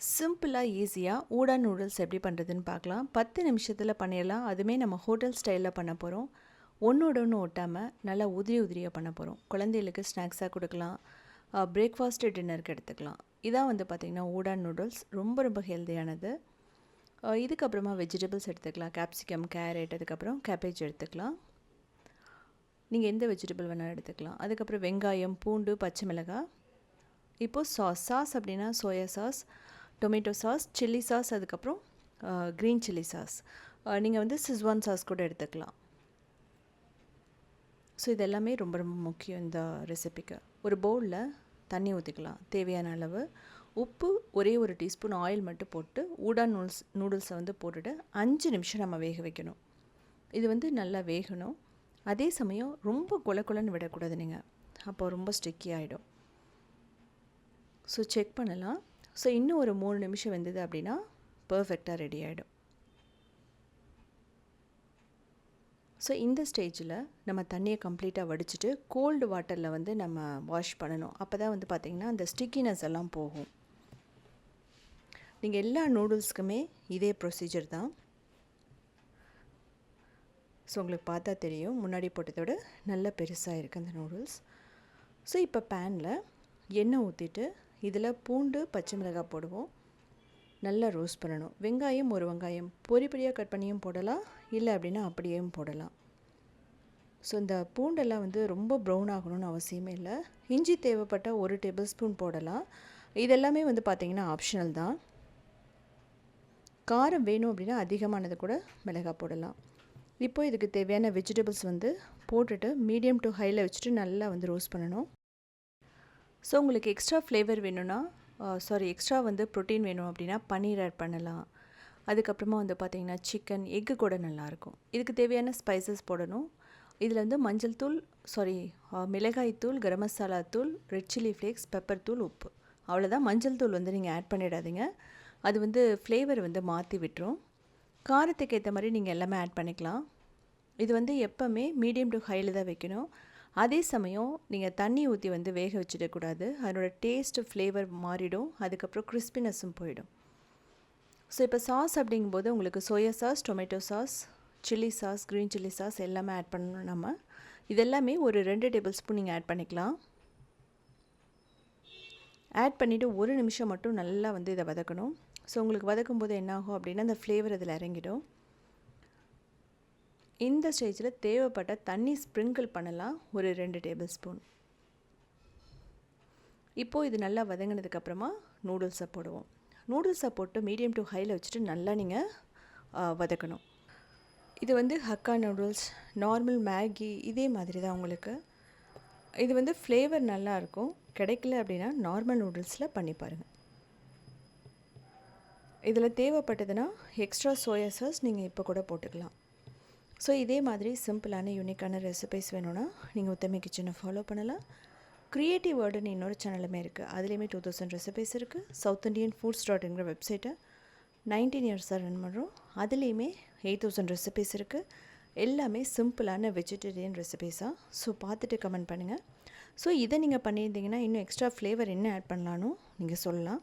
சிம்பிளாக ஈஸியாக ஊடா நூடுல்ஸ் எப்படி பண்ணுறதுன்னு பார்க்கலாம். 10 நிமிஷத்தில் பண்ணிடலாம். அதுவுமே நம்ம ஹோட்டல் ஸ்டைலில் பண்ண போகிறோம். ஒன்றோட ஒன்று ஒட்டாமல் நல்லா உதிரி உதிரியாக பண்ண போகிறோம். குழந்தைகளுக்கு ஸ்நாக்ஸாக கொடுக்கலாம், பிரேக்ஃபாஸ்ட்டு டின்னருக்கு எடுத்துக்கலாம். இதான் வந்து பார்த்திங்கன்னா ஊடா நூடுல்ஸ் ரொம்ப ரொம்ப ஹெல்த்தியானது. இதுக்கப்புறமா வெஜிடபிள்ஸ் எடுத்துக்கலாம். கேப்சிகம், கேரட், அதுக்கப்புறம் கேபேஜ் எடுத்துக்கலாம். நீங்கள் எந்த வெஜிடபிள் வேணாலும் எடுத்துக்கலாம். அதுக்கப்புறம் வெங்காயம், பூண்டு, பச்சை மிளகாய். இப்போது சாஸ் அப்படின்னா soya sauce, tomato sauce, chilli sauce, அதுக்கப்புறம் க்ரீன் சில்லி சாஸ். நீங்கள் வந்து சிஸ்வான் சாஸ் கூட எடுத்துக்கலாம். ஸோ இதெல்லாமே ரொம்ப ரொம்ப முக்கியம் இந்த ரெசிபிக்கு. ஒரு பவுலில் தண்ணி ஊற்றிக்கலாம் தேவையான அளவு. உப்பு, ஒரே ஒரு டீஸ்பூன் ஆயில் மட்டும் போட்டு ஊடா நூடுல்ஸை வந்து போட்டுட்டு 5 நிமிஷம் நம்ம வேக வைக்கணும். இது வந்து நல்லா வேகணும். அதே சமயம் ரொம்ப கொலன்னு விடக்கூடாது நீங்கள், அப்போ ரொம்ப ஸ்டிக்கி ஆகிடும். ஸோ செக் பண்ணலாம். ஸோ இன்னும் ஒரு 3 நிமிஷம் வெந்தது அப்படின்னா பர்ஃபெக்டாக ரெடி ஆகிடும். ஸோ இந்த ஸ்டேஜில் நம்ம தண்ணியை கம்ப்ளீட்டாக வடிச்சிட்டு கோல்டு வாட்டரில் வந்து நம்ம வாஷ் பண்ணணும். அப்போ தான் வந்து பார்த்திங்கன்னா அந்த ஸ்டிக்கினஸ் எல்லாம் போகும். நீங்கள் எல்லா நூடுல்ஸ்க்குமே இதே ப்ரொசீஜர் தான். ஸோ உங்களுக்கு பார்த்தா தெரியும், முன்னாடி போட்டதோட நல்ல பெருசாக இருக்குது அந்த நூடுல்ஸ். ஸோ இப்போ பேனில் எண்ணெய் ஊற்றிட்டு இதில் பூண்டு, பச்சை மிளகாய் போடுவோம். நல்லா ரோஸ்ட் பண்ணணும். வெங்காயம், ஒரு வெங்காயம் பொடியாக கட் பண்ணியும் போடலாம், இல்லை அப்படின்னா அப்படியும் போடலாம். ஸோ இந்த பூண்டெல்லாம் வந்து ரொம்ப ப்ரௌன் ஆகணும்னு அவசியமே இல்லை. இஞ்சி தேவைப்பட்டால் 1 டேபிள் ஸ்பூன் போடலாம். இதெல்லாமே வந்து பார்த்திங்கன்னா ஆப்ஷனல் தான். காரம் வேணும் அப்படின்னா அதிகமானது கூட மிளகாய் போடலாம். இப்போது இதுக்கு தேவையான வெஜிடபிள்ஸ் வந்து போட்டுட்டு மீடியம் டு ஹையில் வச்சுட்டு நல்லா வந்து ரோஸ்ட் பண்ணணும். ஸோ உங்களுக்கு எக்ஸ்ட்ரா ஃப்ளேவர் வேணும்னா எக்ஸ்ட்ரா வந்து ப்ரோட்டீன் வேணும் அப்படின்னா பன்னீர் ஆட் பண்ணலாம். அதுக்கப்புறமா வந்து பார்த்திங்கன்னா சிக்கன், எக்கு கூட நல்லாயிருக்கும். இதுக்கு தேவையான ஸ்பைசஸ் போடணும். இதில் வந்து மஞ்சள் தூள், மிளகாய் தூள், கரம் மசாலா தூள், ரெட் சில்லி ஃப்ளேக்ஸ், பெப்பர் தூள், உப்பு. அவ்வளோதான். மஞ்சள் தூள் வந்து நீங்கள் ஆட் பண்ணிடாதீங்க, அது வந்து ஃப்ளேவர் வந்து மாற்றி விட்டுரும். காரத்துக்கு ஏற்ற மாதிரி நீங்கள் எல்லாமே ஆட் பண்ணிக்கலாம். இது வந்து எப்போவுமே மீடியம் டு ஹையில் தான் வைக்கணும். அதே சமயம் நீங்கள் தண்ணி ஊற்றி வந்து வேக வச்சிடக்கூடாது. அதனோட டேஸ்ட்டு, ஃப்ளேவர் மாறிடும். அதுக்கப்புறம் கிறிஸ்பினஸும் போயிடும். ஸோ இப்போ சாஸ் அப்படிங்கும்போது உங்களுக்கு soya sauce, tomato sauce, chilli sauce, green chilli sauce எல்லாமே ஆட் பண்ணணும் நம்ம. இதெல்லாமே ஒரு 2 டேபிள் ஸ்பூன் நீங்கள் ஆட் பண்ணிக்கலாம். ஆட் பண்ணிவிட்டு 1 நிமிஷம் மட்டும் நல்லா வந்து இதை வதக்கணும். ஸோ உங்களுக்கு வதக்கும் போது என்னாகும் அப்படின்னா அந்த ஃப்ளேவர் இதில் இறங்கிடும். இந்த ஸ்டேஜில் தேவைப்பட்ட தண்ணி ஸ்ப்ரிங்கிள் பண்ணலாம், ஒரு 2 டேபிள் ஸ்பூன். இப்போது இது நல்லா வதங்கினதுக்கப்புறமா நூடுல்ஸை போடுவோம். நூடுல்ஸை போட்டு மீடியம் டு ஹையில் வச்சுட்டு நல்லா நீங்கள் வதக்கணும். இது வந்து ஹக்கா நூடுல்ஸ், நார்மல் மேகி இதே மாதிரி தான் உங்களுக்கு. இது வந்து ஃப்ளேவர் நல்லாயிருக்கும். கிடைக்கல அப்படின்னா நார்மல் நூடுல்ஸில் பண்ணி பாருங்கள். இதில் தேவைப்பட்டதுன்னா எக்ஸ்ட்ரா சோயா சாஸ் நீங்கள் இப்போ கூட போட்டுக்கலாம். ஸோ இதே மாதிரி சிம்பிளான யூனிக்கான ரெசிபிஸ் வேணும்னா நீங்கள் உத்தமி கிச்சனை ஃபாலோ பண்ணலாம். க்ரியேட்டிவ் வேர்டுன்னு இன்னொரு சேனலுமே இருக்குது. அதுலேயுமே 2000 ரெசிபிஸ் இருக்குது. சவுத் இண்டியன் ஃபுட்ஸ்.inங்கிற வெப்சைட்டை 19 இயர்ஸாக ரன் பண்ணுறோம். அதுலேயுமே 8000 ரெசிபிஸ் இருக்குது. எல்லாமே சிம்பிளான வெஜிடேரியன் ரெசிபிஸாக. ஸோ பார்த்துட்டு கமெண்ட் பண்ணுங்கள். ஸோ இதை நீங்கள் பண்ணியிருந்தீங்கன்னா இன்னும் எக்ஸ்ட்ரா ஃப்ளேவர் என்ன ஆட் பண்ணலான்னு நீங்கள் சொல்லலாம்.